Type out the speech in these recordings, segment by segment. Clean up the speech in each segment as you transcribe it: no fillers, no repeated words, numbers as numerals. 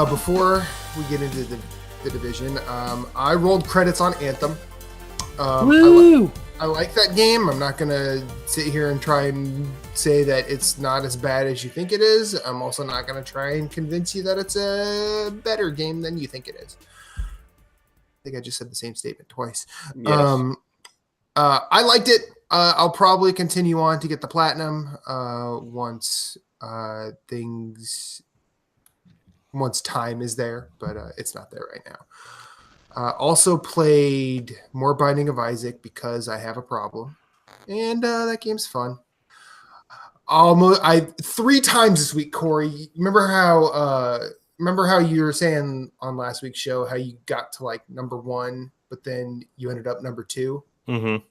Before we get into the division, I rolled credits on Anthem. Woo! I like that game. I'm not going to sit here and try and say that it's not as bad as you think it is. I'm also not going to try and convince you that it's a better game than you think it is. I think I just said the same statement twice. Yes. I liked it. I'll probably continue on to get the platinum once time is there, but it's not there right now. Also played more Binding of Isaac because I have a problem, and that game's fun. Almost 3 times this week, Corey. Remember how you were saying on last week's show how you got to like number 1, but then you ended up number 2? Mm-hmm.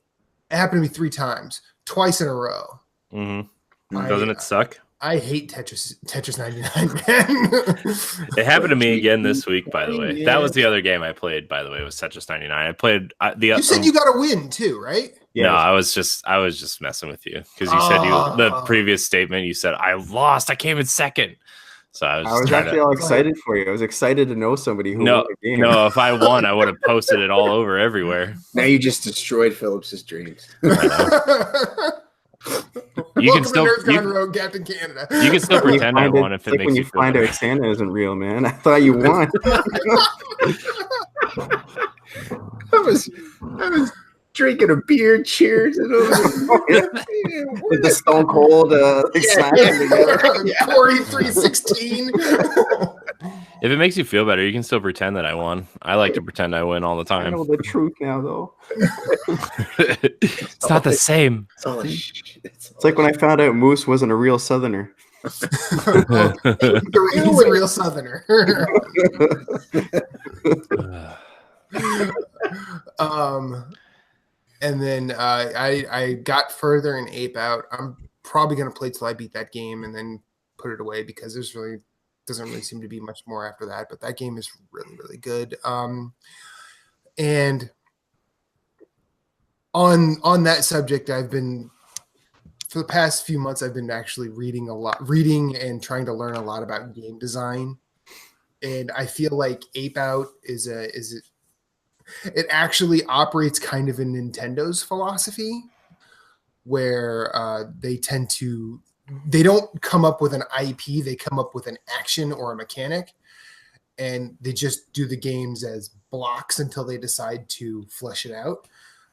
It happened to me 3 times, twice in a row. Mm-hmm. Doesn't it suck? I hate Tetris 99, man. It happened to me again this week, by the way. Yeah. That was the other game I played, by the way, was Tetris 99. I played You said you got to win too, right? Yeah. No, I was just messing with you because you said the previous statement. You said I lost. I came in second. So I was actually all excited for you. I was excited to know somebody who won the game. No, if I won, I would have posted it all over everywhere. Now you just destroyed Phillips's dreams. You can still Road, Captain Canada. You can still pretend I won if it makes you feel find out Santa isn't real, man. I thought you won. I was drinking a beer, cheers, and with the Stone Cold smashing together. Corey 316. If it makes you feel better, you can still pretend that I won. I like to pretend I win all the time. I know the truth now, though. It's not the same. It's like when I found out Moose wasn't a real Southerner. He's a real Southerner. And then I got further in Ape Out. I'm probably going to play till I beat that game and then put it away because doesn't really seem to be much more after that. But that game is really, really good. And on that subject, for the past few months, I've been actually reading and trying to learn a lot about game design. And I feel like Ape Out it actually operates kind of in Nintendo's philosophy, where they don't come up with an IP, they come up with an action or a mechanic, and they just do the games as blocks until they decide to flesh it out.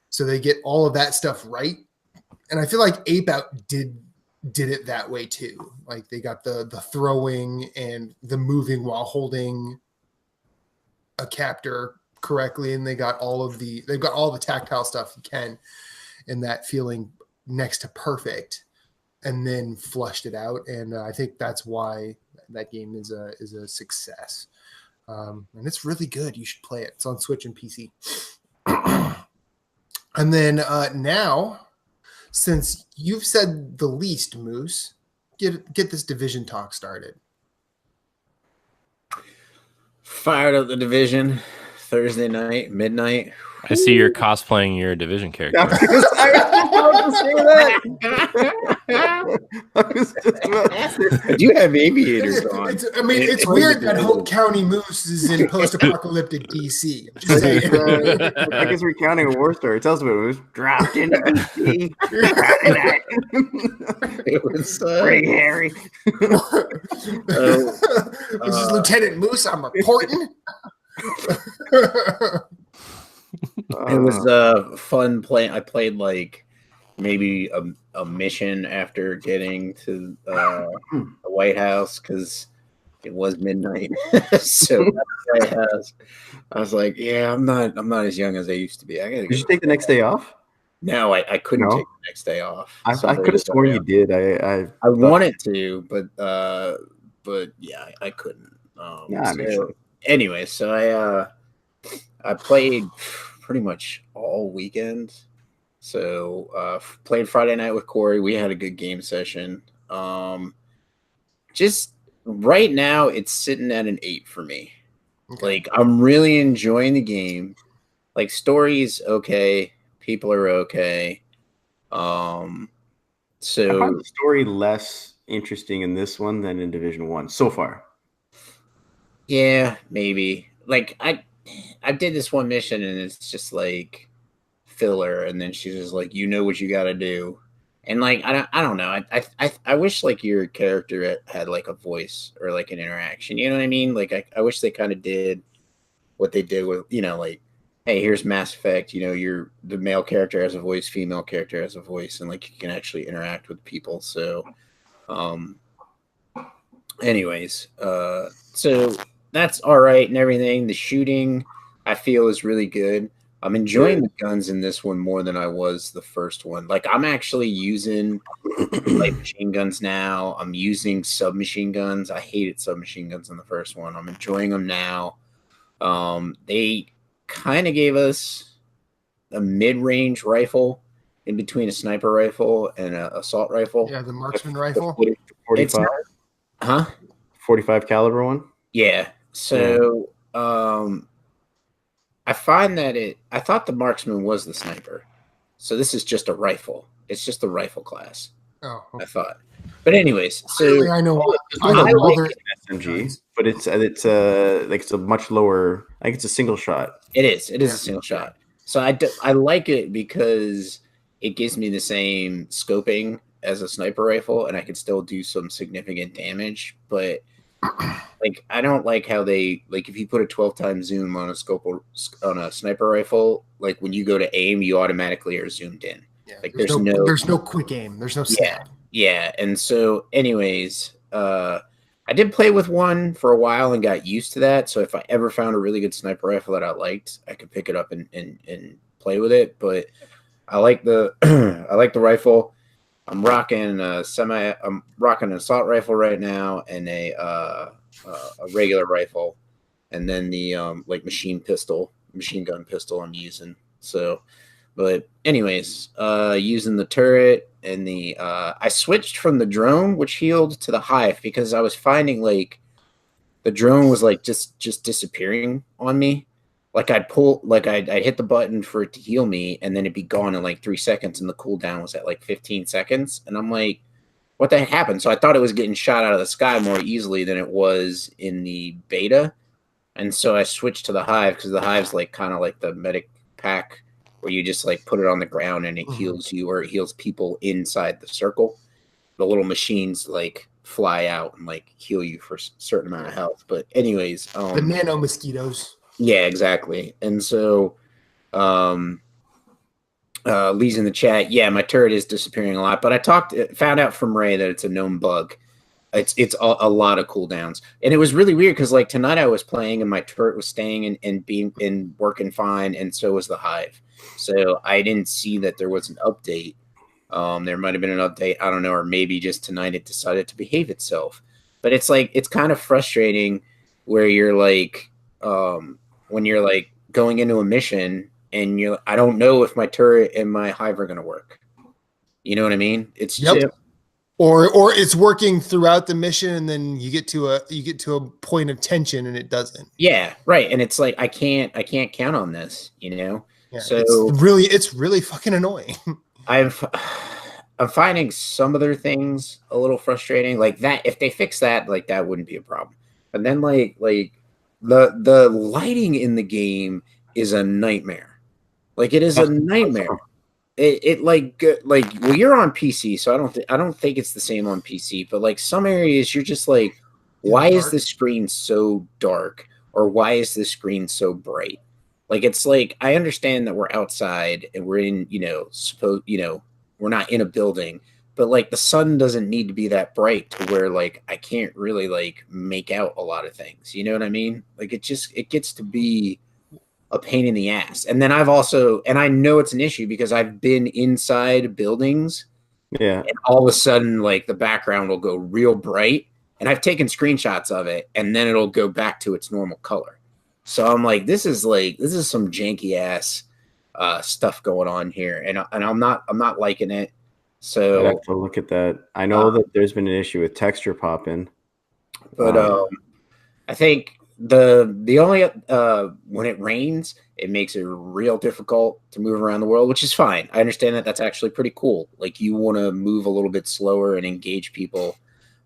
So they get all of that stuff right. And I feel like Ape Out did it that way too. Like they got the throwing and the moving while holding a captor correctly, and they've got all the tactile stuff you can, and that feeling next to perfect, and then flushed it out. And I think that's why that game is a success. And it's really good. You should play it. It's on Switch and PC. And then now, since you've said the least, Moose, get this division talk started. Fired up the division Thursday night, midnight. I see you're cosplaying your division character. I do have aviators on. It's weird that Hope County Moose is in post-apocalyptic DC. I guess recounting a war story. It tells me it was dropped into DC. It was pretty hairy. This is Lieutenant Moose. I'm reporting. It was fun playing. I played like maybe a mission after getting to the White House because it was midnight. So that's the White House. I was like, yeah, I'm not as young as I used to be. Did you take the next day off? No, I couldn't take the next day off. I could have sworn you did. I wanted to, but yeah, I couldn't. Anyway, so I played pretty much all weekend. So played Friday night with Corey. We had a good game session. Just right now, it's sitting at an 8 for me. Okay. Like I'm really enjoying the game. Like story's okay, people are okay. So I find the story less interesting in this one than in Division 1 so far. Yeah, maybe. Like I did this one mission and it's just like filler, and then she's just like, you know what you got to do, and like I don't know. I wish like your character had like a voice or like an interaction. You know what I mean? Like I wish they kind of did what they did with, you know, like, hey, here's Mass Effect. You know, the male character has a voice, female character has a voice, and like you can actually interact with people. So, anyways, so that's all right and everything. The shooting I feel is really good. I'm enjoying the guns in this one more than I was the first one. Like I'm actually using light machine guns now. I'm using submachine guns. I hated submachine guns in the first one. I'm enjoying them now. They kind of gave us a mid-range rifle in between a sniper rifle and an assault rifle. Yeah, the marksman rifle. 45? Huh? 45 caliber one? Yeah. So, I find that I thought the marksman was the sniper. So this is just a rifle. It's just the rifle class. Oh, okay. I thought. But anyways, so I know I like like SMG, but it's a much lower. I think it's a single shot. it is a single shot. So I like it because it gives me the same scoping as a sniper rifle, and I can still do some significant damage. But like I don't like how they like if you put a 12 times zoom on a sniper rifle, like when you go to aim, you automatically are zoomed in. Yeah, like there's no quick aim. There's no snap. Yeah. And so, anyways, I did play with one for a while and got used to that. So if I ever found a really good sniper rifle that I liked, I could pick it up and play with it. But I like the I like the rifle. I'm rocking an assault rifle right now and a regular rifle, and then the like machine gun pistol I'm using. So, but anyways, using the turret and the I switched from the drone, which healed, to the hive because I was finding like the drone was like just disappearing on me. Like I'd hit the button for it to heal me, and then it'd be gone in like 3 seconds, and the cooldown was at like 15 seconds. And I'm like, what the heck happened? So I thought it was getting shot out of the sky more easily than it was in the beta. And so I switched to the hive because the hive's like kind of like the medic pack where you just like put it on the ground and it heals you, or it heals people inside the circle. The little machines like fly out and like heal you for a certain amount of health. But anyways, the nano mosquitoes. Yeah, exactly. And so, Lee's in the chat. Yeah, my turret is disappearing a lot, but I found out from Ray that it's a known bug. It's a lot of cooldowns, and it was really weird because like tonight I was playing and my turret was staying and working fine, and so was the hive. So I didn't see that there was an update. There might have been an update, I don't know, or maybe just tonight it decided to behave itself. But it's like it's kind of frustrating where you're like. When you're like going into a mission and I don't know if my turret and my hive are going to work. You know what I mean? It's or it's working throughout the mission, and then you get to a point of tension and it doesn't. Yeah, right. And it's like I can't count on this, you know. Yeah, so it's really fucking annoying. I'm finding some other things a little frustrating, like that. If they fix that, like that wouldn't be a problem. But then like the lighting in the game is a nightmare. Like it is a nightmare. It like well, you're on PC, so I don't think it's the same on PC. But like some areas, you're just like, why is the screen so dark, or why is the screen so bright? Like it's like I understand that we're outside and we're in, we're not in a building, but like the sun doesn't need to be that bright to where like I can't really like make out a lot of things. You know what I mean? Like it gets to be a pain in the ass. And then I know it's an issue because I've been inside buildings. Yeah. And all of a sudden like the background will go real bright, and I've taken screenshots of it, and then it'll go back to its normal color. So I'm like, this is some janky ass stuff going on here. And I'm not liking it. So I'd have to look at that. I know that there's been an issue with texture popping, but I think the only when it rains, it makes it real difficult to move around the world, which is fine. I understand that that's actually pretty cool. Like you want to move a little bit slower and engage people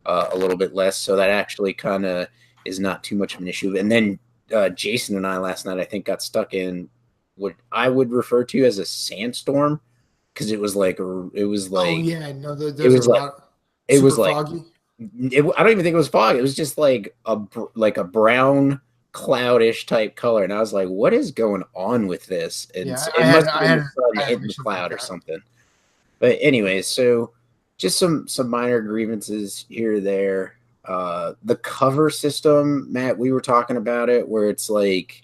a little bit less. So that actually kind of is not too much of an issue. And then Jason and I last night, I think, got stuck in what I would refer to as a sandstorm, because it was like oh yeah, no, it there's was a like lot. it Super was like foggy. I don't even think it was fog. It was just like a brown cloudish type color, and I was like, "What is going on with this?" And Yeah, it must have been the sun I had hitting the missions cloud like or that. something. But anyways, so just some minor grievances here or there. The cover system, Matt, we were talking about it, where it's like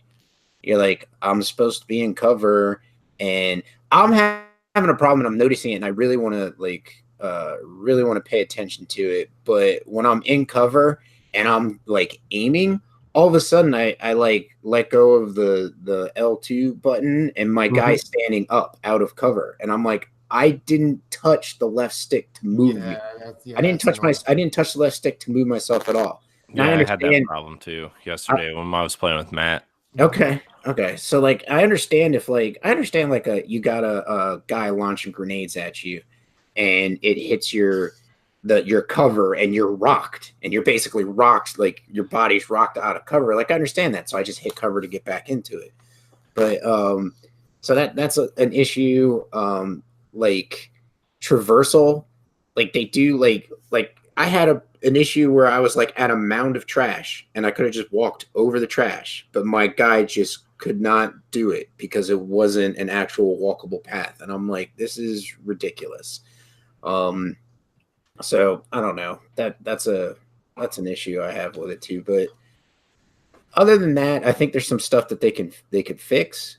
you're like, I'm supposed to be in cover, and I'm having a problem, and I'm noticing it, and I really want to pay attention to it. But when I'm in cover and I'm like aiming, all of a sudden I like let go of the L2 button, and my guy's standing up out of cover, and I'm like, I didn't touch the left stick to move me. I didn't touch the left stick to move myself at all. Yeah, I had that problem too yesterday when I was playing with Matt. Okay. So like I understand like you got a guy launching grenades at you, and it hits your cover, and you're rocked, and you're basically rocked, like your body's rocked out of cover. Like I understand that, so I just hit cover to get back into it. But so that's an issue. Like traversal, like they do like I had an issue where I was like at a mound of trash, and I could have just walked over the trash, but my guy just could not do it because it wasn't an actual walkable path, and I'm like, this is ridiculous. So I don't know, that's an issue I have with it too. But other than that, I think there's some stuff that they could fix.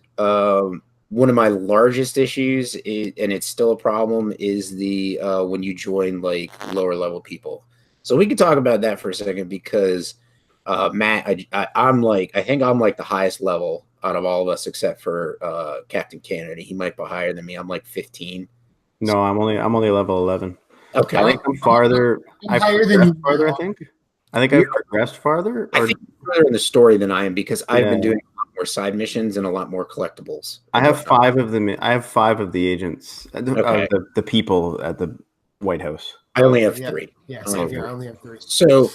One of my largest issues, and it's still a problem, is the when you join like lower level people. So we could talk about that for a second, because Matt, I'm like, I think I'm like the highest level out of all of us except for Captain Kennedy. He might be higher than me. I'm like 15. No, I'm only level 11. Okay, I think I'm farther. I'm higher than you. Farther, I think. I've progressed farther. I think you're further in the story than I am, because I've been doing a lot more side missions and a lot more collectibles. I have 5 of them. I have 5 of the agents, the people at the White House. I only have 3. Yeah, same here. I only have 3. So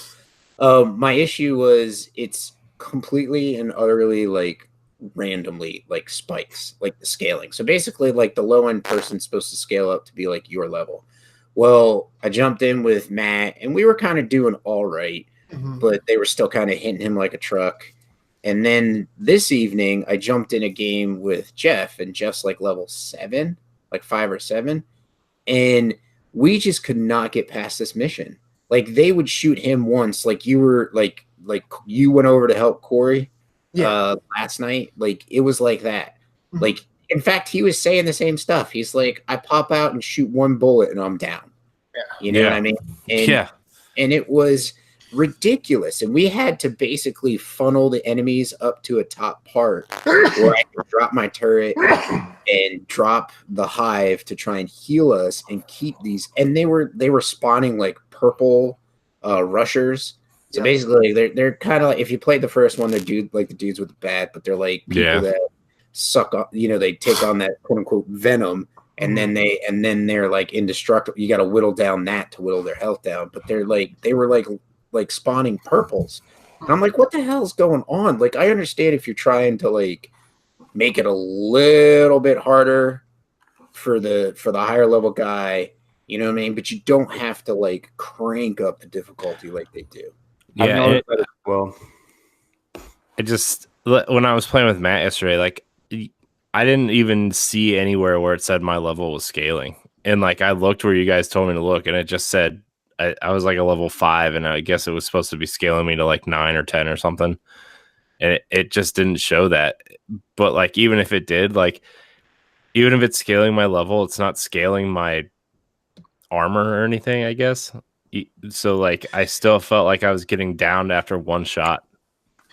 my issue was it's completely and utterly like randomly like spikes, like the scaling. So basically like the low end person's supposed to scale up to be like your level. Well, I jumped in with Matt, and we were kind of doing all right, but they were still kind of hitting him like a truck. And then this evening, I jumped in a game with Jeff, and Jeff's like level 7, like 5 or 7. And we just could not get past this mission. Like they would shoot him once, like you were like you went over to help Corey last night. Like it was like that. Like, in fact, he was saying the same stuff. He's like, I pop out and shoot one bullet and I'm down. Yeah. You know what I mean? And, and it was ridiculous. And we had to basically funnel the enemies up to a top part where I could drop my turret and drop the hive to try and heal us and keep these. And they were spawning like purple rushers. So basically, they're kind of like, if you played the first one, they're the dudes with the bat, but they're like people that suck up, they take on that quote unquote venom, and then they're like indestructible. You got to whittle down that to whittle their health down, but they were like spawning purples, and I'm like, what the hell is going on? Like, I understand if you're trying to like make it a little bit harder for the higher level guy, you know what I mean, but you don't have to like crank up the difficulty like they do. Well, I just, when I was playing with Matt yesterday, like I didn't even see anywhere where it said my level was scaling. And like I looked where you guys told me to look, and it just said I was like a level 5, and I guess it was supposed to be scaling me to like 9 or 10 or something. And it just didn't show that. But like even if it did, like even if it's scaling my level, it's not scaling my armor or anything, I guess. So like I still felt like I was getting downed after one shot.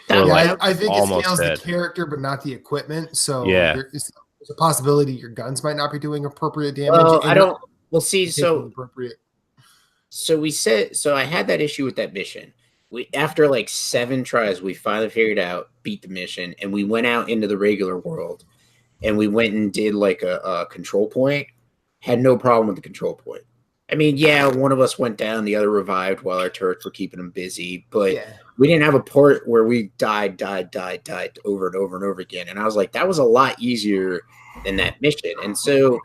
I think it scales the character, but not the equipment. So there's a possibility your guns might not be doing appropriate damage. Well, So I had that issue with that mission. After like 7 tries, we finally figured out, beat the mission, and we went out into the regular world, and we went and did like a control point. Had no problem with the control point. I mean, yeah, one of us went down, the other revived while our turrets were keeping them busy, but Yeah. we didn't have a part where we died over and over and over again. And I was like, that was a lot easier than that mission. And so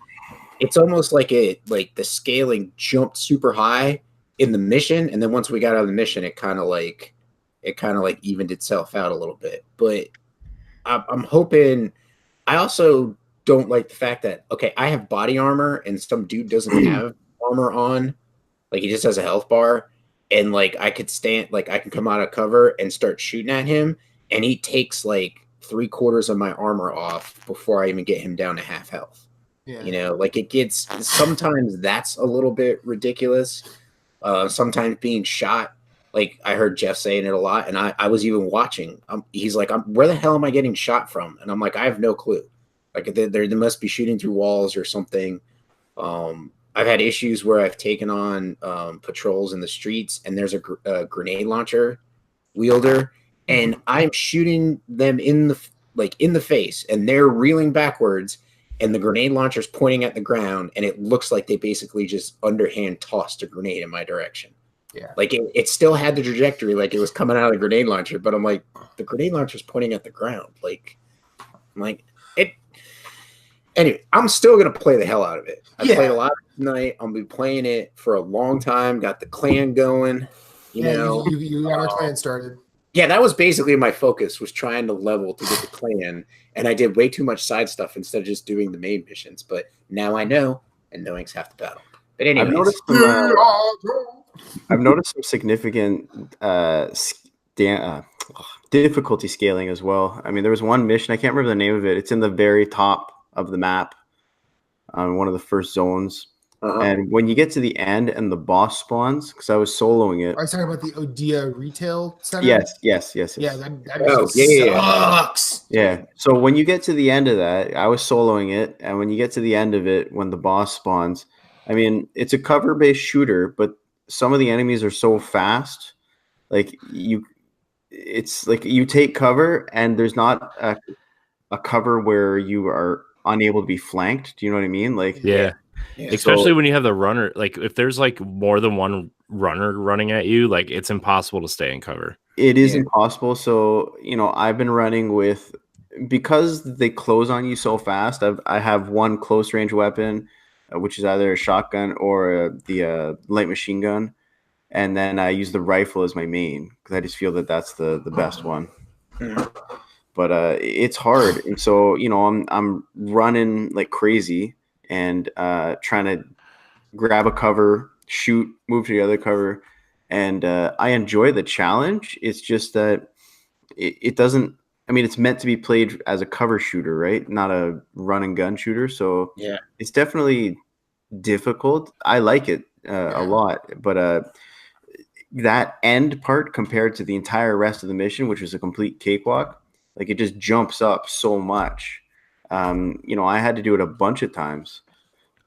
it's almost like the scaling jumped super high in the mission, and then once we got out of the mission, it kind of like evened itself out a little bit. But I'm hoping. I also don't like the fact that I have body armor and some dude doesn't have armor on, like he just has a health bar, and like I can come out of cover and start shooting at him, and he takes like 3/4 of my armor off before I even get him down to half health. Yeah. You know, like it gets sometimes that's a little bit ridiculous. Sometimes being shot, like I heard Jeff saying it a lot, and I was even watching. He's like, where the hell am I getting shot from? And I'm like, I have no clue. Like they must be shooting through walls or something. I've had issues where I've taken on patrols in the streets, and there's a grenade launcher wielder, and I'm shooting them in the face, and they're reeling backwards, and the grenade launcher's pointing at the ground, and it looks like they basically just underhand tossed a grenade in my direction. Yeah. Like it still had the trajectory, like it was coming out of the grenade launcher, but I'm like, the grenade launcher's pointing at the ground. Like, I'm like, it. Anyway, I'm still gonna play the hell out of it. I played a lot tonight. I'll be playing it for a long time. Got the clan going. You know, you got our clan started. Yeah, that was basically my focus, was trying to level to get the clan, and I did way too much side stuff instead of just doing the main missions. But now I know, and knowing's half the battle. But anyways, I've noticed some significant difficulty scaling as well. I mean, there was one mission, I can't remember the name of it. It's in the very top of the map, on one of the first zones. And when you get to the end and the boss spawns, because I was soloing it. Are you talking about the Odia retail center? Yes. Yeah, that sucks. Yeah. So when you get to the end of that, I was soloing it, and when you get to the end of it, when the boss spawns, I mean, it's a cover-based shooter, but some of the enemies are so fast, it's like you take cover, and there's not a cover where you are unable to be flanked. Do you know what I mean? Like, yeah. Especially when you have the runner, like if there's like more than one runner running at you, like it's impossible to stay in cover. It is impossible. So, I've been running with, because they close on you so fast, I have one close range weapon, which is either a shotgun or the light machine gun. And then I use the rifle as my main, because I just feel that that's the best one. But it's hard. And so, I'm running like crazy, and trying to grab a cover, shoot, move to the other cover. And I enjoy the challenge. It's just that it doesn't, I mean, it's meant to be played as a cover shooter, right? Not a run and gun shooter. So it's definitely difficult. I like it a lot. But that end part compared to the entire rest of the mission, which was a complete cakewalk, like it just jumps up so much. I had to do it a bunch of times,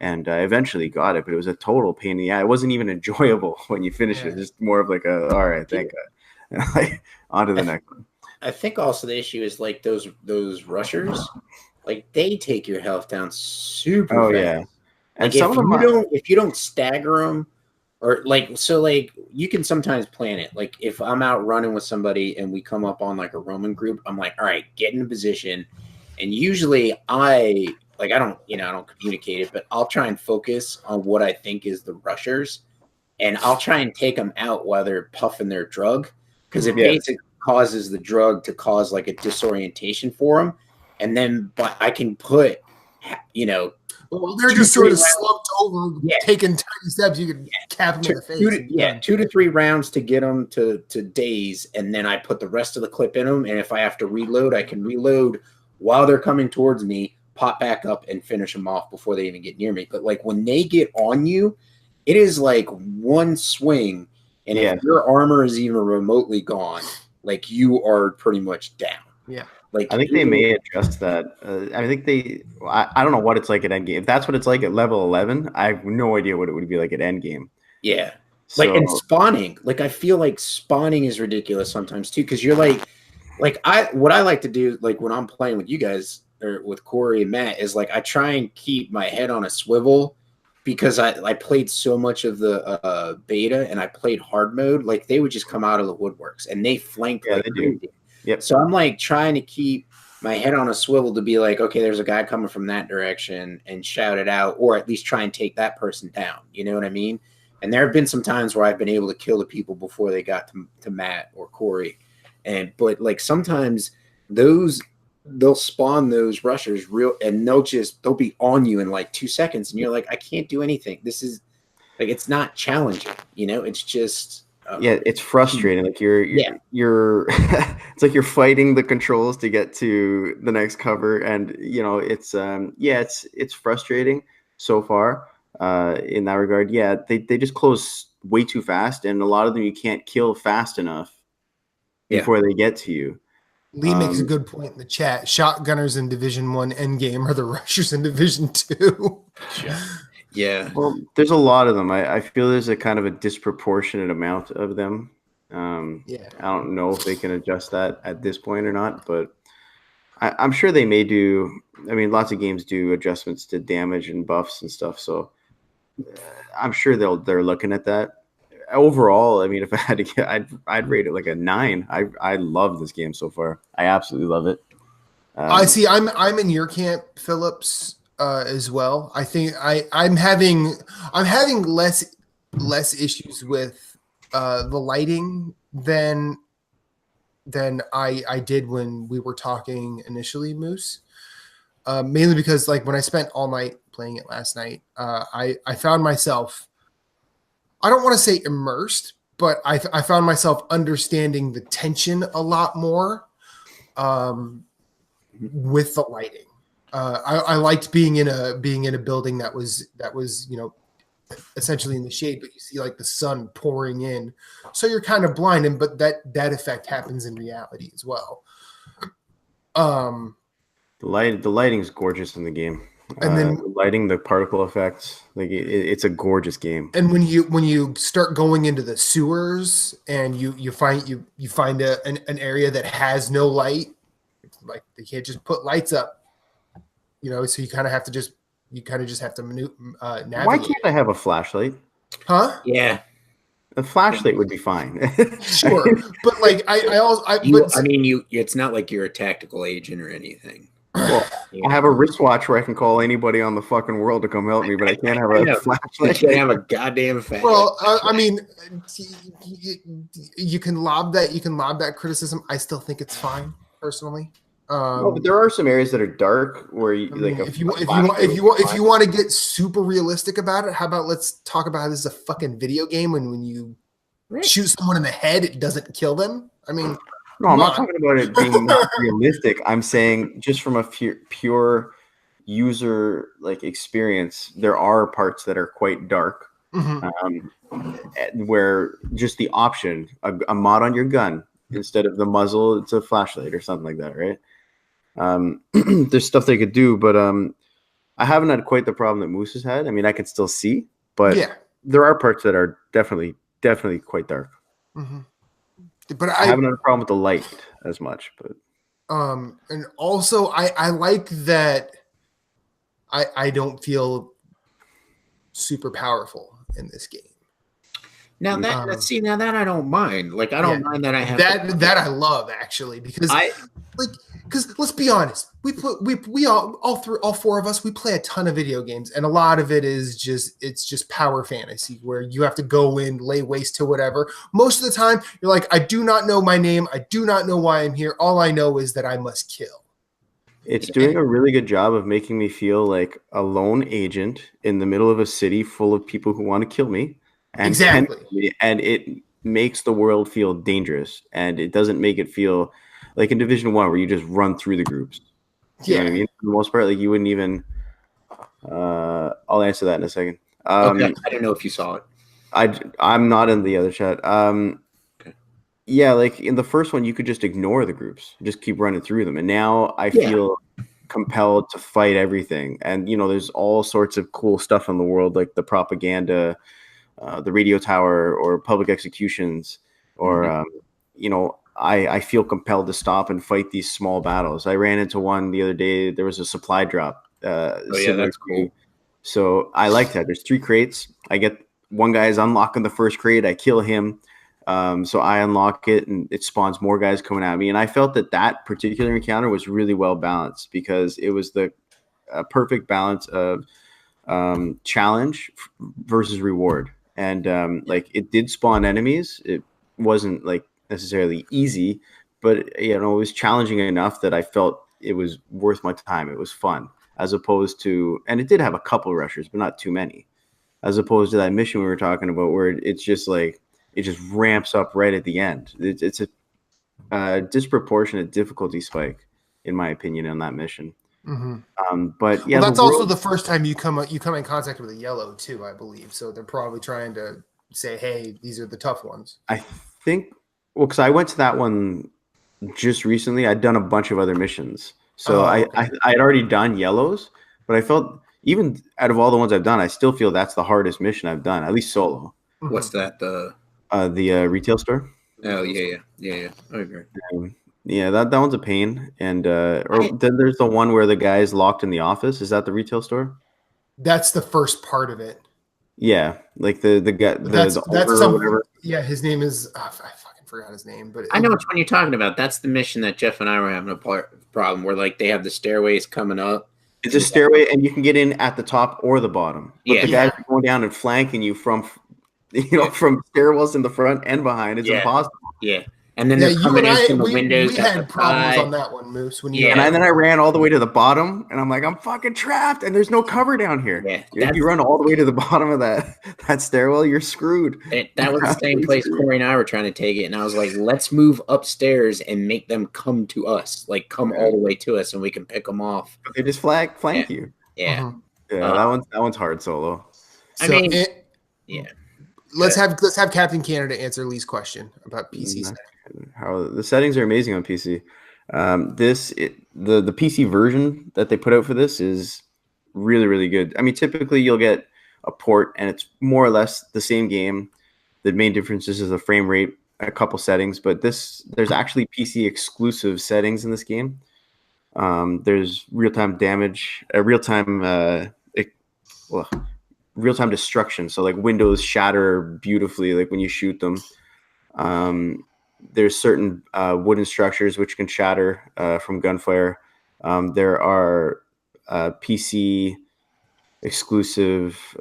and I eventually got it, but it was a total pain in the eye. It wasn't even enjoyable when you finish it. Just more of like all right, thank God. Like, on to the next one. I think also the issue is like those rushers, like they take your health down super fast. Yeah. And like if you don't stagger them, or like you can sometimes plan it. Like if I'm out running with somebody and we come up on like a Roman group, I'm like, all right, get in position. And usually I don't communicate it, but I'll try and focus on what I think is the rushers, and I'll try and take them out while they're puffing their drug, because it basically causes the drug to cause like a disorientation for them. And then, but I can put, they're just sort of slumped over, taking tiny steps. You can cap them in the face. 2 to 3 rounds to get them to daze, and then I put the rest of the clip in them. And if I have to reload, I can reload while they're coming towards me, pop back up and finish them off before they even get near me. But like when they get on you, it is like one swing, and if your armor is even remotely gone, like you are pretty much down. Yeah. Like I think they may adjust that. I don't know what it's like at endgame. If that's what it's like at level 11, I have no idea what it would be like at endgame. Yeah. So, and spawning. Like I feel like spawning is ridiculous sometimes too, because you're what I like to do, like when I'm playing with you guys or with Corey and Matt, is like I try and keep my head on a swivel, because I played so much of the beta and I played hard mode, like they would just come out of the woodworks and they flanked like they crazy. do. Yep. So I'm like trying to keep my head on a swivel to be like, okay, there's a guy coming from that direction and shout it out, or at least try and take that person down. You know what I mean? And there have been some times where I've been able to kill the people before they got to Matt or Corey. But like sometimes they'll spawn those rushers and they'll be on you in like 2 seconds. And you're like, I can't do anything. This is like, it's not challenging, it's just, it's frustrating. Like you're it's like you're fighting the controls to get to the next cover. And it's frustrating so far. In that regard, they just close way too fast, and a lot of them you can't kill fast enough before they get to you. Lee makes a good point in the chat. Shotgunners in Division 1 endgame are the rushers in Division 2. Yeah. Well, there's a lot of them. I feel there's a kind of a disproportionate amount of them. I don't know if they can adjust that at this point or not, but I'm sure they may do. I mean, lots of games do adjustments to damage and buffs and stuff, so I'm sure they're looking at that. Overall, I mean, if I had to get, I'd rate it like a 9. I love this game so far. I absolutely love it. I see. I'm in your camp, Phillips, as well. I think I'm having less issues with the lighting than I did when we were talking initially, Moose. Mainly because like when I spent all night playing it last night, I found myself, I don't want to say immersed, but I found myself understanding the tension a lot more with the lighting. I liked being in a building that was essentially in the shade, but you see like the sun pouring in, so you're kind of blinded. But that effect happens in reality as well. The lighting's gorgeous in the game. And then the lighting, the particle effects, like it's a gorgeous game. And when you start going into the sewers and you find an area that has no light, like they can't just put lights up, so you kind of just have to navigate. Why can't I have a flashlight? Huh? Yeah. A flashlight would be fine. Sure, but like it's not like you're a tactical agent or anything. Well, I have a wristwatch where I can call anybody on the fucking world to come help me, but I can't have a flashlight. You can't have a goddamn flashlight. Well, I mean, you can lob that criticism. I still think it's fine, personally. But there are some areas that are dark where if you want to get super realistic about it, how about let's talk about how this is a fucking video game when you shoot someone in the head, it doesn't kill them. I mean. No, I'm not talking about it being not realistic. I'm saying just from a pure user experience, there are parts that are quite dark, where just the option, a mod on your gun instead of the muzzle, it's a flashlight or something like that, right? There's stuff they could do, but I haven't had quite the problem that Moose has had. I mean, I can still see, but there are parts that are definitely quite dark. Mm-hmm. But I haven't had a problem with the light as much, but and also I like that I don't feel super powerful in this game. Now that I don't mind. Like I don't mind that I have that I love actually because because let's be honest, we all four of us, we play a ton of video games, and a lot of it is just power fantasy where you have to go in, lay waste to whatever. Most of the time, you're like, I do not know my name, I do not know why I'm here. All I know is that I must kill. It's doing a really good job of making me feel like a lone agent in the middle of a city full of people who want to kill me. And exactly. And it makes the world feel dangerous, and it doesn't make it feel like in Division 1 where you just run through the groups. You know what I mean? For the most part, like you wouldn't even I'll answer that in a second. Okay. I don't know if you saw it. I'm not in the other chat. Okay. Yeah, like in the first one you could just ignore the groups, just keep running through them. And now I feel compelled to fight everything. And there's all sorts of cool stuff in the world, like the propaganda, the radio tower, or public executions, or I feel compelled to stop and fight these small battles. I ran into one the other day. There was a supply drop. That's cool. So I like that. There's 3 crates. I get one guy is unlocking the first crate. I kill him. So I unlock it and it spawns more guys coming at me. And I felt that particular encounter was really well balanced because it was the perfect balance of challenge versus reward. And like it did spawn enemies. It wasn't like necessarily easy, but it was challenging enough that I felt it was worth my time. It was fun, as opposed to, and it did have a couple rushers, but not too many, as opposed to that mission we were talking about where it's just like it just ramps up right at the end. It's a disproportionate difficulty spike, in my opinion, on that mission. But yeah, that's also the first time you come in contact with a yellow too, I believe. So they're probably trying to say, "Hey, these are the tough ones." I think, well, because I went to that one just recently. I'd done a bunch of other missions, so I had already done yellows, but I felt even out of all the ones I've done, I still feel that's the hardest mission I've done, at least solo. What's that? The retail store. Oh yeah. I agree. Yeah, that one's a pain. And then there's the one where the guy's locked in the office. Is that the retail store? That's the first part of it. Yeah, like the guy. That's some. Yeah, his name is. I fucking forgot his name, but I know which one you're talking about. That's the mission that Jeff and I were having a problem where like they have the stairways coming up. It's a stairway, and you can get in at the top or the bottom. But the guys are going down and flanking you from from stairwells in the front and behind. It's impossible. Yeah. And then they're coming in from the windows. We had problems on that one, Moose. And then I ran all the way to the bottom, and I'm like, I'm fucking trapped, and there's no cover down here. Yeah, if you run all the way to the bottom of that stairwell, you're screwed. That was the same place Corey and I were trying to take it, and I was like, let's move upstairs and make them come to us, like come all the way to us, and we can pick them off. But they just flank you. Yeah, that one's hard solo. So let's have Captain Canada answer Lee's question about PC. How the settings are amazing on PC. The PC version that they put out for this is really, really good. I mean, typically you'll get a port and it's more or less the same game. The main difference is the frame rate, a couple settings, but there's actually PC exclusive settings in this game. There's real-time damage, real-time destruction. So like windows shatter beautifully, like when you shoot them. There's certain wooden structures which can shatter from gunfire. There are PC exclusive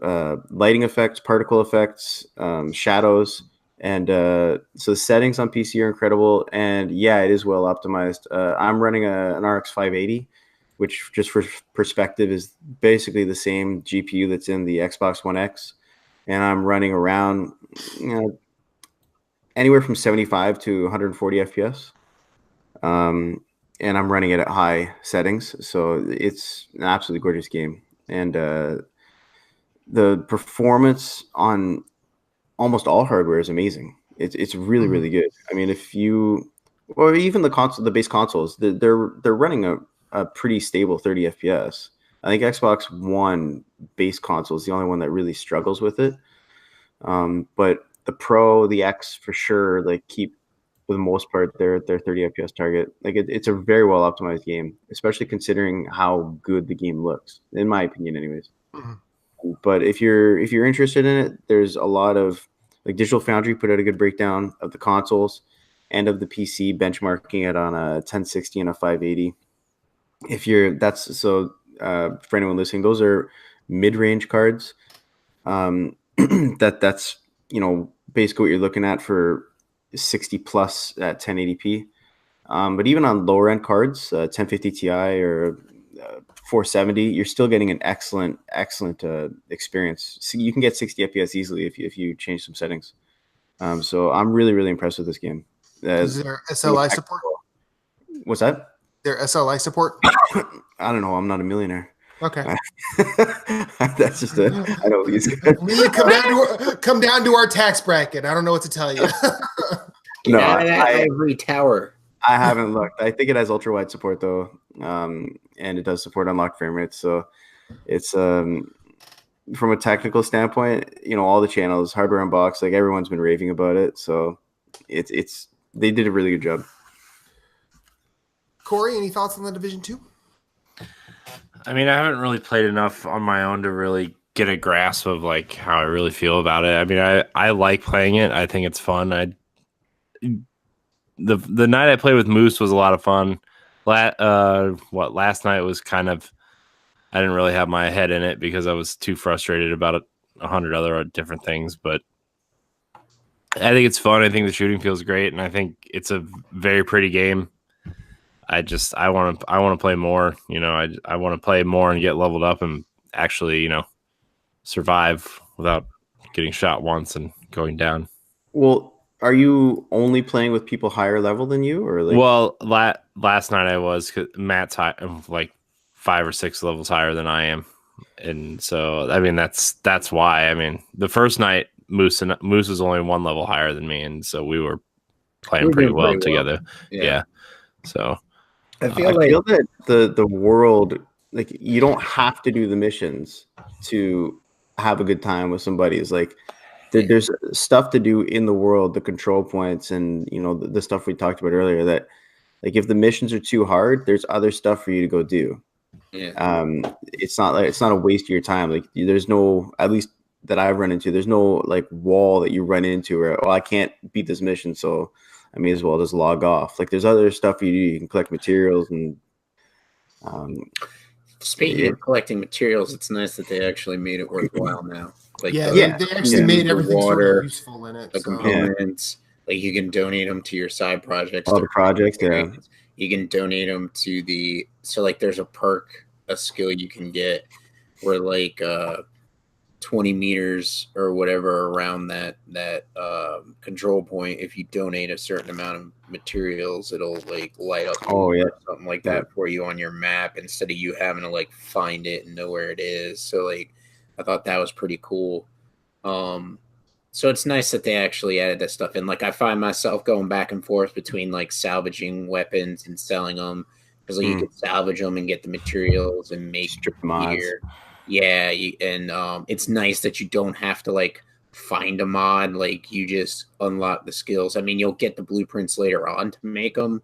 lighting effects, particle effects, shadows, and so the settings on PC are incredible. And yeah, it is well optimized. I'm running an RX 580, which, just for perspective, is basically the same GPU that's in the Xbox One X, and I'm running around anywhere from 75 to 140 FPS. And I'm running it at high settings. So it's an absolutely gorgeous game. And the performance on almost all hardware is amazing. It's really, really good. I mean, or even the base consoles, they're running a pretty stable 30 FPS. I think Xbox One base console is the only one that really struggles with it. But the Pro, the X for sure, like keep for the most part their 30 FPS target. Like it's a very well optimized game, especially considering how good the game looks, in my opinion, anyways. But if you're interested in it, there's a lot of like Digital Foundry put out a good breakdown of the consoles and of the PC, benchmarking it on a 1060 and a 580. For anyone listening, those are mid-range cards. That's basically what you're looking at for 60 plus at 1080p. But even on lower end cards, 1050 Ti or 470, you're still getting an excellent experience. So you can get 60 FPS easily if you change some settings. So I'm really, really impressed with this game. Is there SLI support? What's that? There SLI support? I don't know. I'm not a millionaire. Okay. That's just I know these guys. Come down to our tax bracket. I don't know what to tell you. No, ivory tower. I haven't looked. I think it has ultra wide support though, and it does support unlocked frame rates. So it's from a technical standpoint, all the channels, Hardware Unboxed, like everyone's been raving about it. So it's they did a really good job. Corey, any thoughts on the Division 2? I mean, I haven't really played enough on my own to really get a grasp of like how I really feel about it. I mean, I like playing it. I think it's fun. The night I played with Moose was a lot of fun. Last night was kind of, I didn't really have my head in it because I was too frustrated about 100 other different things. But I think it's fun. I think the shooting feels great, and I think it's a very pretty game. I want to play more. You know, I want to play more and get leveled up and actually, you know, survive without getting shot once and going down. Well, are you only playing with people higher level than you, or like? Well, last night I was, 'cause Matt's high, like 5 or 6 levels higher than I am, and so I mean that's why. I mean, the first night Moose was only 1 level higher than me, and so we were playing pretty well together. Yeah. So I feel that the world, like, you don't have to do the missions to have a good time with somebody. It's like there's stuff to do in the world, the control points, and you know the stuff we talked about earlier. That, like, if the missions are too hard, there's other stuff for you to go do. Yeah. It's not a waste of your time. Like, there's no, at least that I've run into, there's no like wall that you run into where, oh, I can't beat this mission, so I may as well just log off. Like, there's other stuff you do. You can collect materials and. Speaking of collecting materials, it's nice that they actually made it worthwhile now. Like, they actually made everything sort of useful in it. The components, like you can donate them to your side projects. All the projects, yeah. You can donate them to so like there's a skill you can get where like 20 meters or whatever around that control point, if you donate a certain amount of materials, it'll like light up something like that for you on your map instead of you having to like find it and know where it is. So like I thought that was pretty cool. So it's nice that they actually added that stuff in. Like, I find myself going back and forth between like salvaging weapons and selling them, because like you can salvage them and get the materials and make gear. Yeah, it's nice that you don't have to like find a mod. Like, you just unlock the skills. I mean, you'll get the blueprints later on to make them,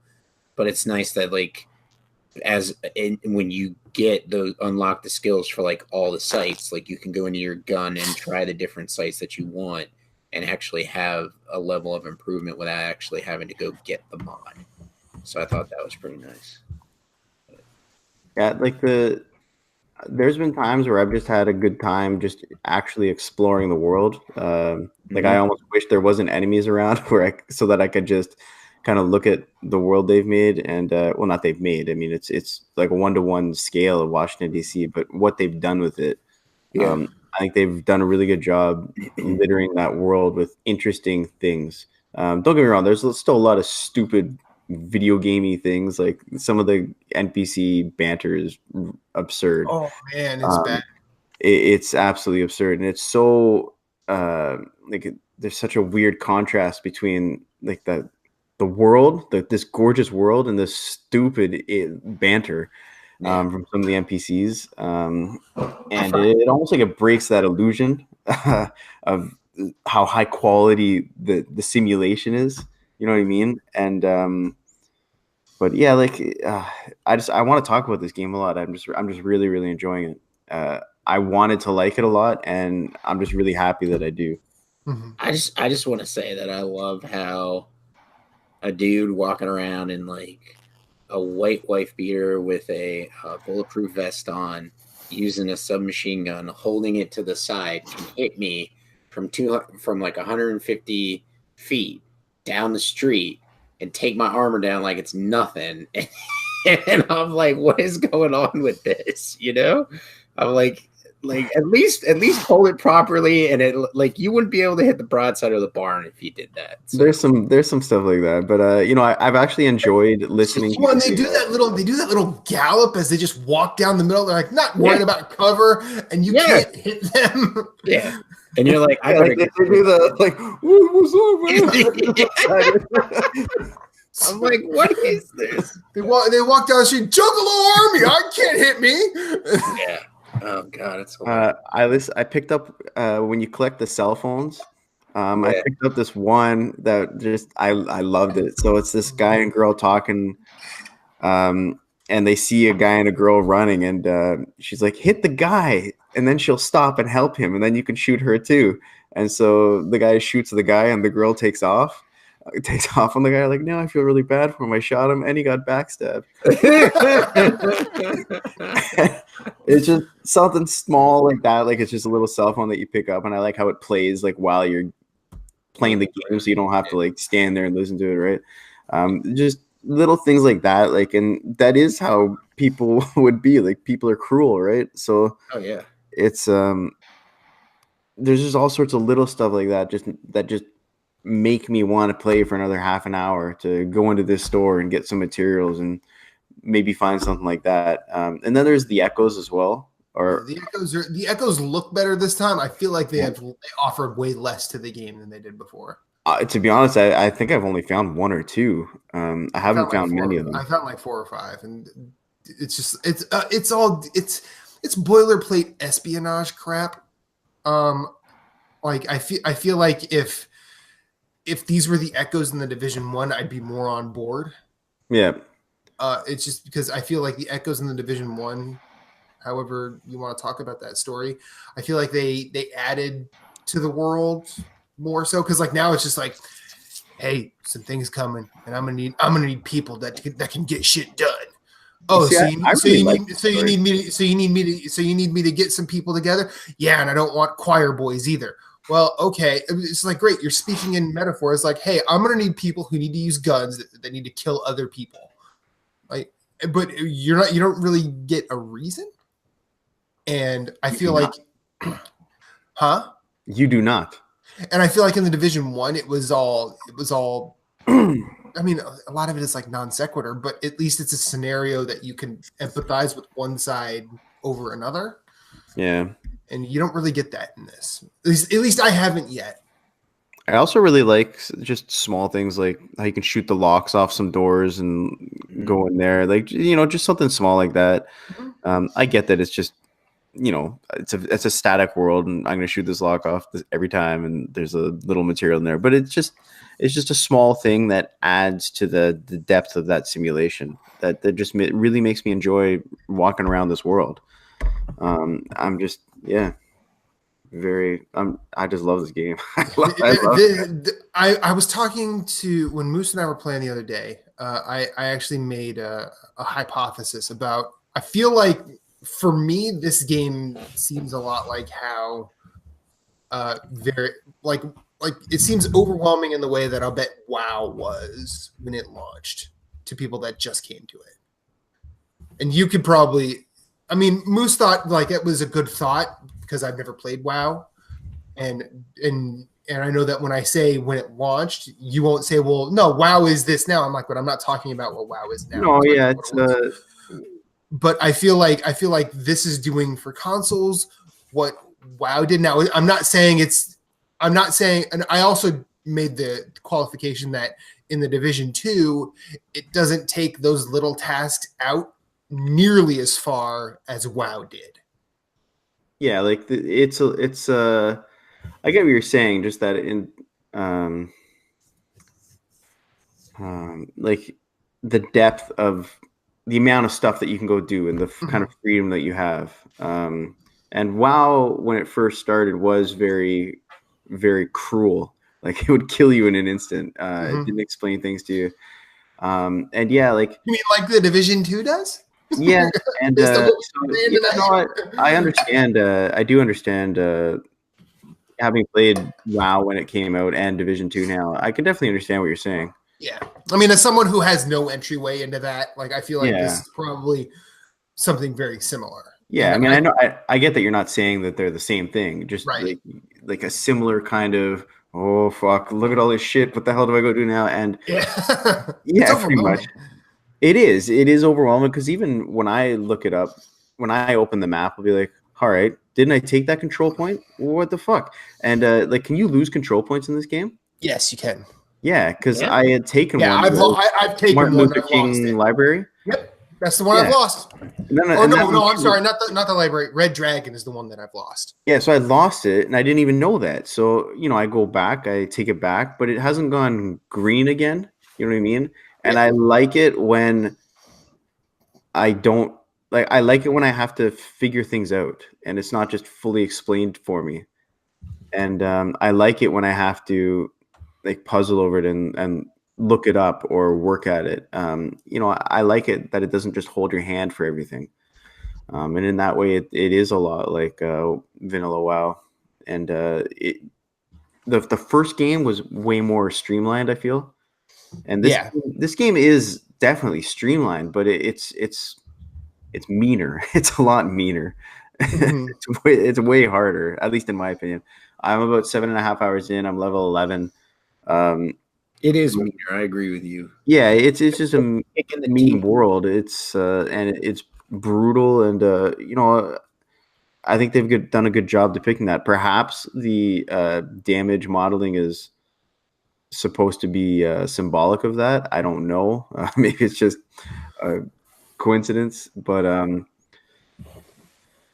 but it's nice that like when you unlock the skills for like all the sites, like you can go into your gun and try the different sites that you want and actually have a level of improvement without actually having to go get the mod. So I thought that was pretty nice. Yeah, like there's been times where I've just had a good time just actually exploring the world. Like, I almost wish there wasn't enemies around so that I could just kind of look at the world they've made, and well, not they've made. I mean, it's like a 1-to-1 scale of Washington D.C., but what they've done with it, I think they've done a really good job littering that world with interesting things. Don't get me wrong, there's still a lot of stupid video gamey things. Like, some of the NPC banter is absurd. Oh man, it's bad. It's absolutely absurd, and it's so like there's such a weird contrast between like the world, this gorgeous world, and this stupid banter from some of the NPCs, and it almost like it breaks that illusion of how high quality the simulation is. You know what I mean? And but yeah, like I want to talk about this game a lot. I'm just really, really enjoying it. I wanted to like it a lot, and I'm just really happy that I do. I just want to say that I love how a dude walking around in like a white wife beater with a bulletproof vest on, using a submachine gun, holding it to the side, can hit me from like 150 feet down the street and take my armor down like it's nothing. And I'm like, what is going on with this? You know, I'm like at least hold it properly, and it like you wouldn't be able to hit the broadside of the barn if you did that. So. There's some stuff like that, but you know, I've actually enjoyed listening. When they do that little gallop as they just walk down the middle, they're like not worried about cover, and you can't hit them. Yeah, and you're like, I gotta they do the like, what's up, man? I'm like, what is this? They walk down the street, Juggalo Army, I can't hit me. Yeah. Oh god, it's so I picked up when you collect the cell phones. I picked up this one that just I loved it. So it's this guy and girl talking, and and they see a guy and a girl running, and she's like, hit the guy, and then she'll stop and help him, and then you can shoot her too. And so the guy shoots the guy, and the girl takes off on the guy. Like, no, I feel really bad for him. I shot him, and he got backstabbed. It's just something small like that. Like, it's just a little cell phone that you pick up, and I like how it plays like while you're playing the game, so you don't have to like stand there and listen to it, right? Just little things like that, like, and that is how people would be. Like, people are cruel, right? So it's there's just all sorts of little stuff like that just make me want to play for another half an hour to go into this store and get some materials and maybe find something like that. And then there's the echoes as well. Or the echoes look better this time. I feel like they offered way less to the game than they did before. To be honest, I think I've only found one or two. I haven't found many of them. I found like 4 or 5, and it's just it's boilerplate espionage crap. Like I feel like if these were the echoes in the Division 1, I'd be more on board. Yeah. It's just because I feel like the echoes in the Division 1, however you want to talk about that story, I feel like they added to the world more so, because like now it's just like, hey, some things coming, and I'm gonna need people that can get shit done. Oh, see, you need me to get some people together. Yeah, and I don't want choir boys either. Well, okay, it's like, great, you're speaking in metaphors. Like, hey, I'm gonna need people who need to use guns that need to kill other people. Like, but you don't really get a reason. And I feel like, You do not. And I feel like in the Division 1, it was all. I mean, a lot of it is like non sequitur, but at least it's a scenario that you can empathize with one side over another. Yeah. And you don't really get that in this. At least I haven't yet. I also really like just small things like how you can shoot the locks off some doors and go in there. Like, just something small like that. I get that it's just, it's a static world, and I'm going to shoot this lock off every time, and there's a little material in there. But it's just a small thing that adds to the depth of that simulation that just really makes me enjoy walking around this world. I just love this game. I was talking to, when Moose and I were playing the other day, I actually made a hypothesis about, I feel like for me, this game seems a lot like how it seems overwhelming in the way that I'll bet WoW was when it launched to people that just came to it. And you could probably, I mean, Moose thought like it was a good thought because I've never played WoW. And I know that when I say when it launched, you won't say, well, no, WoW is this now. I'm like, but I'm not talking about what WoW is now. No, yeah, but I feel like this is doing for consoles what WoW did. Now, I'm not saying, and I also made the qualification that in the Division 2, it doesn't take those little tasks out nearly as far as WoW did. Yeah, like it's I get what you're saying, just that in like the depth of the amount of stuff that you can go do and the kind of freedom that you have. And WoW, when it first started, was very, very cruel. Like, it would kill you in an instant. It didn't explain things to you. And yeah, like, you mean like the Division 2 does? Yeah, and I understand. I do understand. Having played WoW when it came out and Division 2 now, I can definitely understand what you're saying. Yeah, I mean, as someone who has no entryway into that, like, I feel like this is probably something very similar. Yeah, and I mean, I get that you're not saying that they're the same thing, just like a similar kind of, oh fuck, look at all this shit. What the hell do I go do now? And yeah, pretty much. It is overwhelming, because even when I look it up, when I open the map, I'll be like, all right, didn't I take that control point? What the fuck? And like, can you lose control points in this game? Yes, you can. Yeah, because I had taken one. I've taken Martin one. Luther King Library. Yep, that's the one I've lost. No, I'm sorry, not the library. Red Dragon is the one that I've lost. Yeah, so I lost it, and I didn't even know that. So I go back, I take it back, but it hasn't gone green again. You know what I mean? And I like it when I don't like. I like it when I have to figure things out, and it's not just fully explained for me. And I like it when I have to like puzzle over it and look it up or work at it. I like it that it doesn't just hold your hand for everything. And in that way, it is a lot like Vanilla WoW. And the first game was way more streamlined, I feel. And this game is definitely streamlined, but it's meaner. It's a lot meaner. Mhm. It's way harder, at least in my opinion. I'm about 7.5 hours in. I'm level 11. It is meaner. I agree with you. Yeah, it's just a Kicking the mean teeth. world. It's and it's brutal, and I think they've done a good job depicting that. Perhaps the damage modeling is supposed to be symbolic of that. I don't know. Maybe it's just a coincidence, but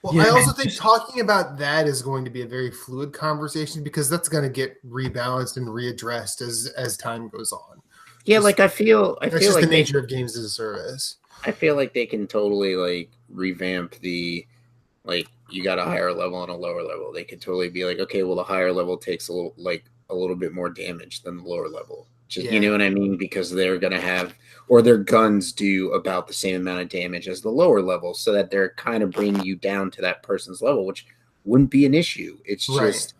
Well, yeah. I also think talking about that is going to be a very fluid conversation because that's going to get rebalanced and readdressed as time goes on. Yeah, like I feel That's like just the nature of games as a service. I feel like they can totally like revamp the like you got a higher level and a lower level. They could totally be like, okay, well the higher level takes a little bit more damage than the lower level. Just you know what I mean? Because they're gonna have or their guns do about the same amount of damage as the lower level, so that they're kind of bringing you down to that person's level, which wouldn't be an issue. It's just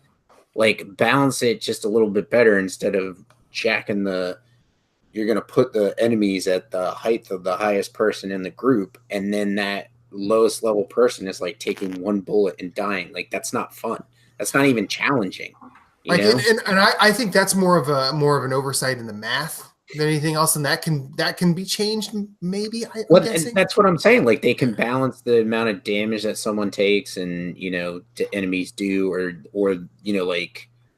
like balance it just a little bit better instead of jacking you're going to put the enemies at the height of the highest person in the group, and then that lowest level person is like taking one bullet and dying. Like that's not fun. That's not even challenging. You know? And I think that's more of an oversight in the math than anything else, and that can be changed maybe. I'm guessing. That's what I'm saying. Like they can balance the amount of damage that someone takes, and enemies do, or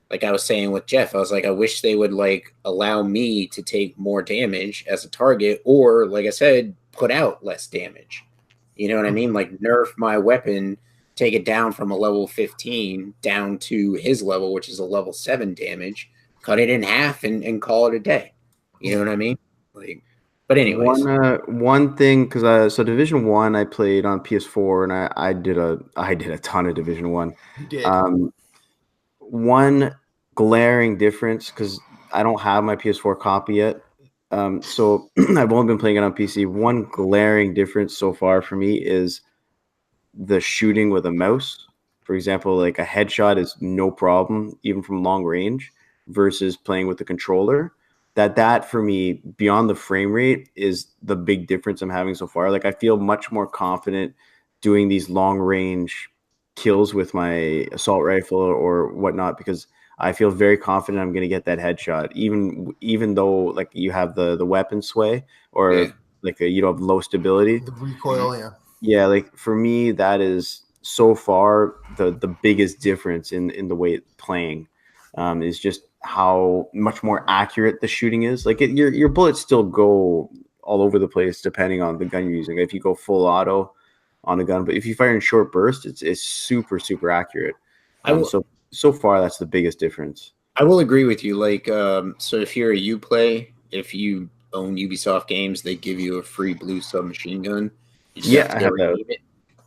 like I was saying with Jeff, I was like, I wish they would like allow me to take more damage as a target, or like I said, put out less damage. You know what I mean? Like nerf my weapon, take it down from a level 15 down to his level, which is a level 7 damage, cut it in half and call it a day. You know what I mean? Like, but anyways, one thing because so Division 1 I played on PS4 and I did a ton of Division 1. You did. One glaring difference because I don't have my PS4 copy yet. So I've only been playing it on PC. One glaring difference so far for me is the shooting with a mouse. For example, like a headshot is no problem, even from long range, versus playing with the controller. That for me, beyond the frame rate, is the big difference I'm having so far. Like I feel much more confident doing these long range kills with my assault rifle or whatnot because I feel very confident I'm going to get that headshot, even though like you have the weapon sway or like you have low stability. The recoil, yeah. Like for me, that is so far the biggest difference in the way it's playing is just how much more accurate the shooting is. Like your bullets still go all over the place depending on the gun you're using. If you go full auto on a gun, but if you fire in short bursts, it's super accurate. So far, that's the biggest difference. I will agree with you. Like, so if you're a Uplay, if you own Ubisoft games, they give you a free blue submachine gun. I have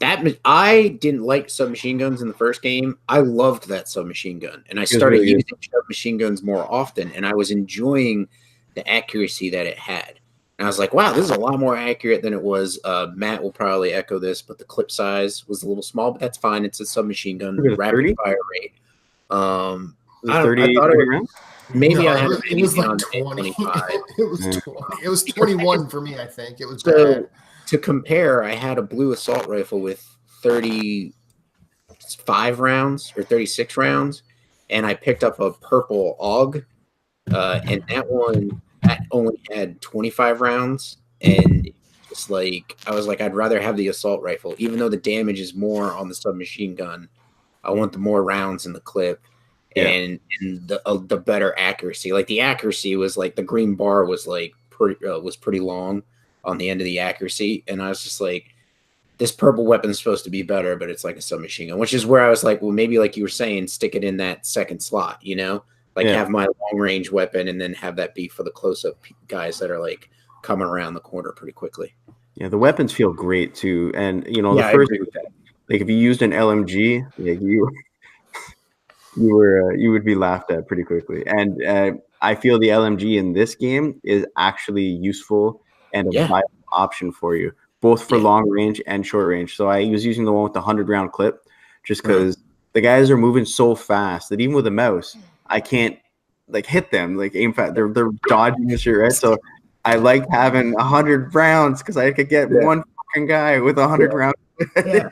that. I didn't like submachine guns in the first game. I loved that submachine gun, and I started using submachine guns more often, and I was enjoying the accuracy that it had. And I was like, wow, this is a lot more accurate than it was. Matt will probably echo this, but the clip size was a little small, but that's fine. It's a submachine gun, rapid fire rate. I thought it was, maybe I had it was like 20. It was 20. It was 21 for me, I think. It was bad. To compare, I had a blue assault rifle with 35 rounds or 36 rounds, and I picked up a purple AUG, and that only had 25 rounds, and it's like I was like, I'd rather have the assault rifle, even though the damage is more on the submachine gun. I want the more rounds in the clip, and the better accuracy. Like the accuracy was like the green bar was like pretty long on the end of the accuracy, and I was just like, this purple weapon is supposed to be better, but it's like a submachine gun, which is where I was like, well, maybe like you were saying, stick it in that second slot, have my long range weapon and then have that be for the close up guys that are like coming around the corner pretty quickly. Yeah, the weapons feel great too, and you know Yeah, the I first agree with that. like if you used an LMG, like you would be laughed at pretty quickly. And I feel the LMG in this game is actually useful and a Yeah. viable option for you, both for long range and short range. So I was using the one with the 100-round clip, just because the guys are moving so fast that even with a mouse, I can't like hit them, like aim fast. They're dodging and shit, right? So I like having 100 rounds because I could get one fucking guy with 100 rounds. Yeah.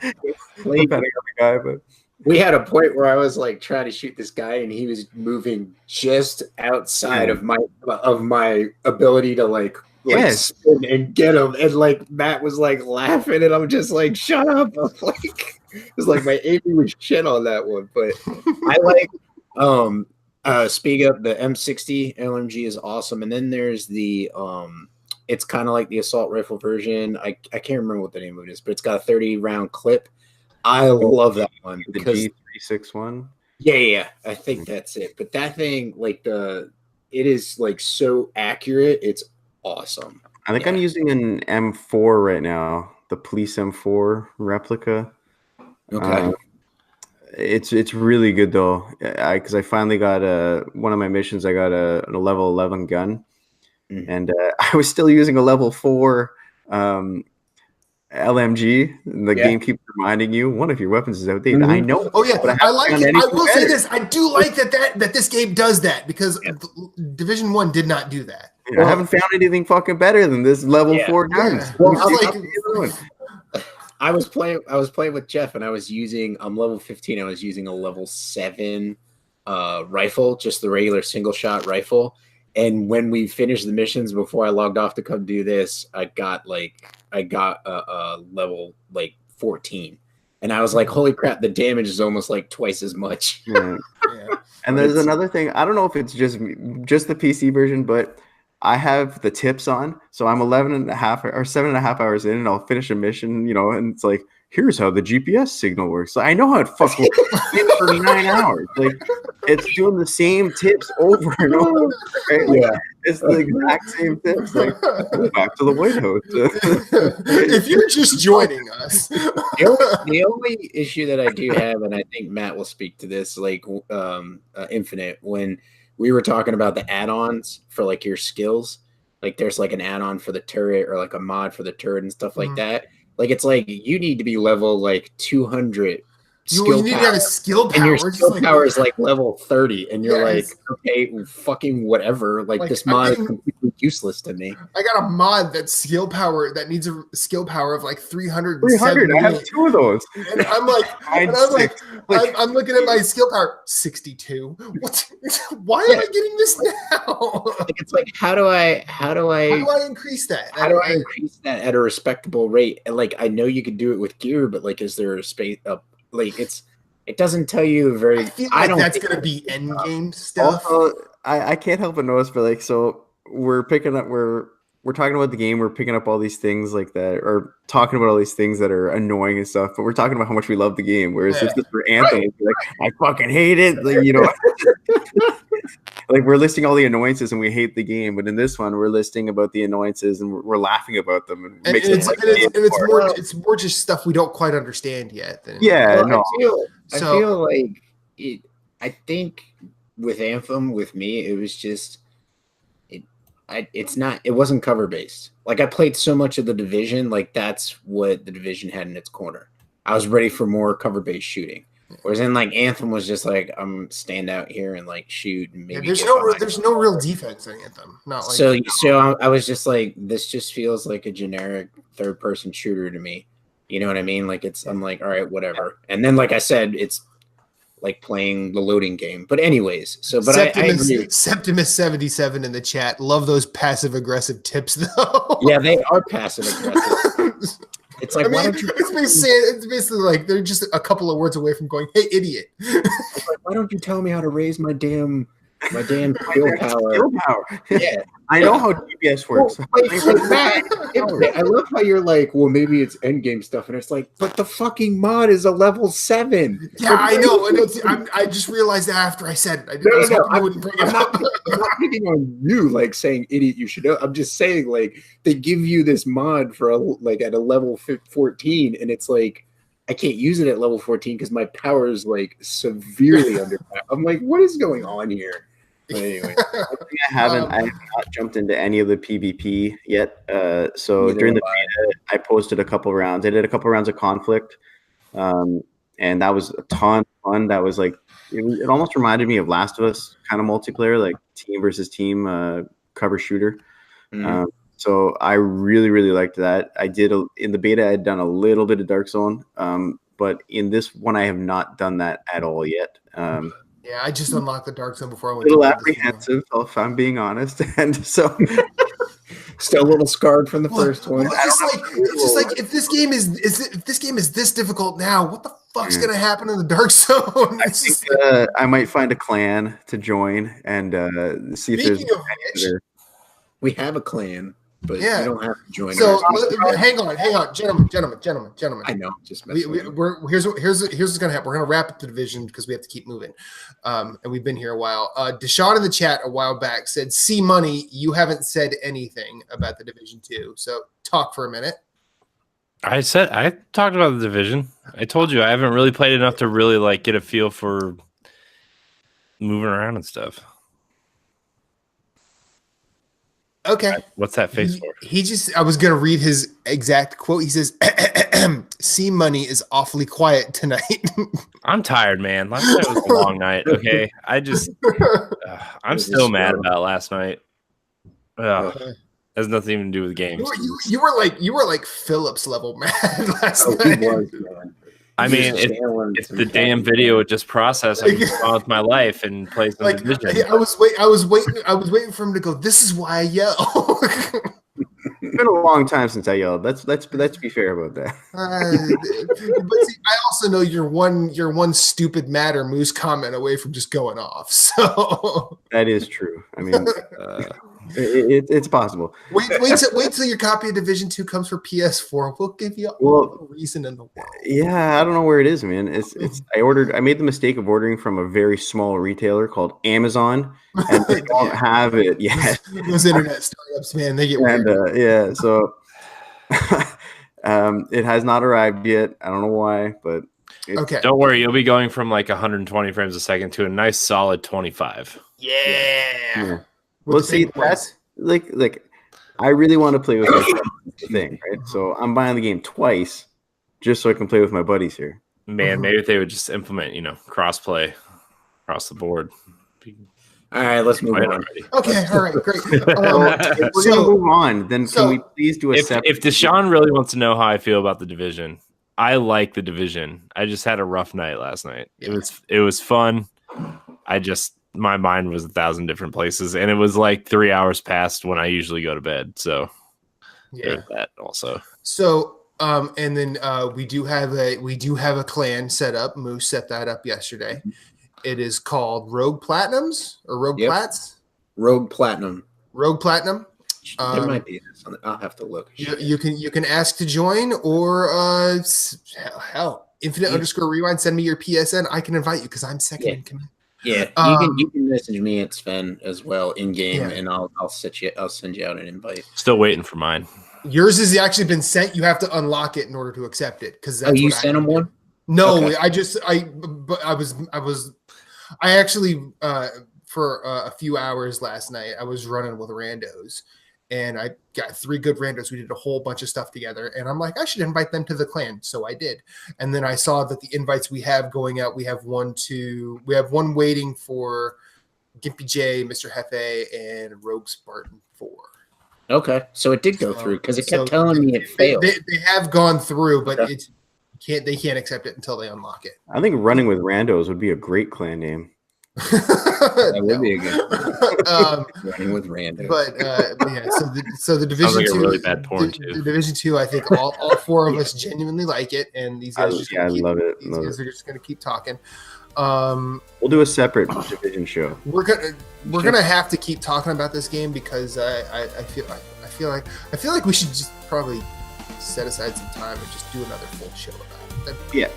Depending on the guy, but. We had a point where I was like trying to shoot this guy, and he was moving just outside of my ability to like spin and get him. And like Matt was like laughing, and I'm just like, shut up! I'm like, it's like my aiming was shit on that one. But I like speak up, the M60 LMG is awesome, and then there's the it's kind of like the assault rifle version. I can't remember what the name of it is, but it's got a 30-round clip. I love that one because the G361. Yeah, I think that's it. But that thing, like it is like so accurate. It's awesome. I think I'm using an M4 right now, the police M4 replica. Okay. It's really good though, because I finally got one of my missions. I got a level 11 gun, and I was still using a level 4. LMG, the game keeps reminding you one of your weapons is outdated. I know. Oh yeah, I like it. I will say this: I do like that this game does that, because Division 1 did not do that. I haven't found anything fucking better than this level 4 guns. Well, I was playing with Jeff, and I was using level 15. I was using a level 7 rifle, just the regular single shot rifle. And when we finished the missions, before I logged off to come do this, I got a level like 14, and I was like, "Holy crap! The damage is almost like twice as much." Yeah. And there's another thing. I don't know if it's just the PC version, but I have the tips on, so I'm 11 and a half or 7.5 hours in, and I'll finish a mission, and it's like, here's how the GPS signal works. So I know how it fucking works for 9 hours. Like, it's doing the same tips over and over. Right? Like, it's the exact same tips. Like, go back to the White House. If you're just joining us, the only issue that I do have, and I think Matt will speak to this, like Infinite, when we were talking about the add-ons for like your skills, like there's like an add-on for the turret or like a mod for the turret and stuff like that. Like, it's like you need to be level like 200 you need to have a skill power. And your skill power is like level 30. And you're like, okay, fucking whatever. Like this mod is completely useless to me. I got a mod that needs a skill power of like 300. 300. I have 2 of those. And I'm like, I'm looking at my skill power, 62. What? Why am I getting this now? It's like, how do I increase that? How do I increase that at a respectable rate? And like, I know you could do it with gear, but like, is there a space up? Like, it doesn't tell you very. I feel like that's gonna be end game stuff. Also, I can't help but notice, but like, so we're talking about the game. We're picking up all these things like that, or talking about all these things that are annoying and stuff. But we're talking about how much we love the game. Whereas if this were Anthem, it'd be like, I fucking hate it. Like, like, we're listing all the annoyances and we hate the game. But in this one, we're listing about the annoyances and we're laughing about them. And it's more just stuff we don't quite understand yet. I feel like it. I think with Anthem, with me, it was just. It wasn't cover based. Like, I played so much of the Division, like that's what the Division had in its corner. I was ready for more cover based shooting. Whereas in like Anthem was just like, I'm stand out here and like shoot. And maybe there's no real defense in Anthem. Not like so I was just like, this just feels like a generic third person shooter to me. You know what I mean? Like I'm like, all right, whatever. And then like I said, it's like playing the loading game. But anyways, I agree. Septimus 77 in the chat. Love those passive aggressive tips though. Yeah, they are passive aggressive. It's like, it's basically like they're just a couple of words away from going, "Hey, idiot!" It's like, why don't you tell me how to raise my damn My damn skill power. Skill power. Yeah. I know how DPS works. Matt, I love how you're like, well, maybe it's endgame stuff, and it's like, but the fucking mod is a level 7. Yeah, I know. And I just realized that after I said it. I was hoping you wouldn't bring it up. I'm not picking on you, like saying idiot. You should know. I'm just saying, like, they give you this mod for at a level 14, and it's like I can't use it at level 14 because my power is like severely under. I'm like, what is going on here? But anyway, I have not jumped into any of the PvP yet. So during the beta, I posted a couple rounds. I did a couple rounds of conflict, and that was a ton of fun. That was like it almost reminded me of Last of Us kind of multiplayer, like team versus team cover shooter. So I really, really liked that. I did in the beta. I had done a little bit of Dark Zone, but in this one, I have not done that at all yet. Yeah, I just unlocked the Dark Zone before I went. A little apprehensive, if I'm being honest, and so still a little scarred from the first one. It's just like if this game is this difficult now, what the fuck's gonna happen in the Dark Zone? I think I might find a clan to join and see if there's. We have a clan, but you don't have to join. So hang on, gentlemen. I know, just here's what's gonna happen. We're gonna wrap up the division because we have to keep moving, and we've been here a while. Deshaun in the chat a while back said, "See money, you haven't said anything about the Division 2. So talk for a minute." I talked about the division. I told you I haven't really played enough to really like get a feel for moving around and stuff. Okay. What's that face for? I was going to read his exact quote. He says, "C Money is awfully quiet tonight." I'm tired, man. Last night was a long night. Okay. I'm still mad about last night. Has nothing even to do with games. You were like Phillips level mad last night. He was, man. I mean, it's the damn video it just processing with my life and plays on the division. I was waiting for him to go, "This is why I yell." It's been a long time since I yelled. Let's be fair about that. But see, I also know you're one stupid Matt or Moose comment away from just going off. So that is true. I mean, it's possible. Wait till your copy of Division 2 comes for PS4. We'll give you all the reason in the world. Yeah, I don't know where it is, man. I made the mistake of ordering from a very small retailer called Amazon, and they don't have it yet. Those internet startups, man, they get weird. So it has not arrived yet. I don't know why, but okay. Don't worry, you'll be going from like 120 frames a second to a nice solid 25. Yeah. Well, see, that's like I really want to play with my thing, right? So I'm buying the game twice just so I can play with my buddies here. Man, maybe if they would just implement, crossplay across the board. All right, let's move on. Already. Okay, all right, great. If we're gonna move on, then can we please do a separate? If Deshaun really wants to know how I feel about the division, I like the division. I just had a rough night last night. Yeah. It was fun. My mind was 1,000 different places, and it was like 3 hours past when I usually go to bed. So there's that also. So and then we do have a clan set up. Moose set that up yesterday. It is called Rogue Platinums or Rogue Plats. Rogue Platinum. Rogue Platinum. There might be something. I'll have to look. You can ask to join, or hell, Infinite_Rewind. Send me your PSN. I can invite you because I'm second in command. Yeah, you can message me at Sven as well in game, and I'll send you out an invite. Still waiting for mine. Yours has actually been sent. You have to unlock it in order to accept it. Because you sent him one? No, okay. I actually for a few hours last night I was running with randos. And I got 3 good randos. We did a whole bunch of stuff together. And I'm like, I should invite them to the clan. So I did. And then I saw that the invites we have going out, we have one waiting for Gimpy J, Mr. Hefe, and Rogue Spartan 4. Okay. So it did go through because it kept telling me it failed. They have gone through, but they can't accept it until they unlock it. I think running with randos would be a great clan name. That would be a good running with random. But yeah, so the Division like a 2, really bad porn, too. the Division 2, I think all four of us genuinely like it, and these guys I love it. These guys are just gonna keep talking. We'll do a separate Division show. We're gonna have to keep talking about this game because I feel like we should just probably set aside some time and just do another full show about it. Yeah.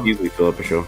Easily fill up a show.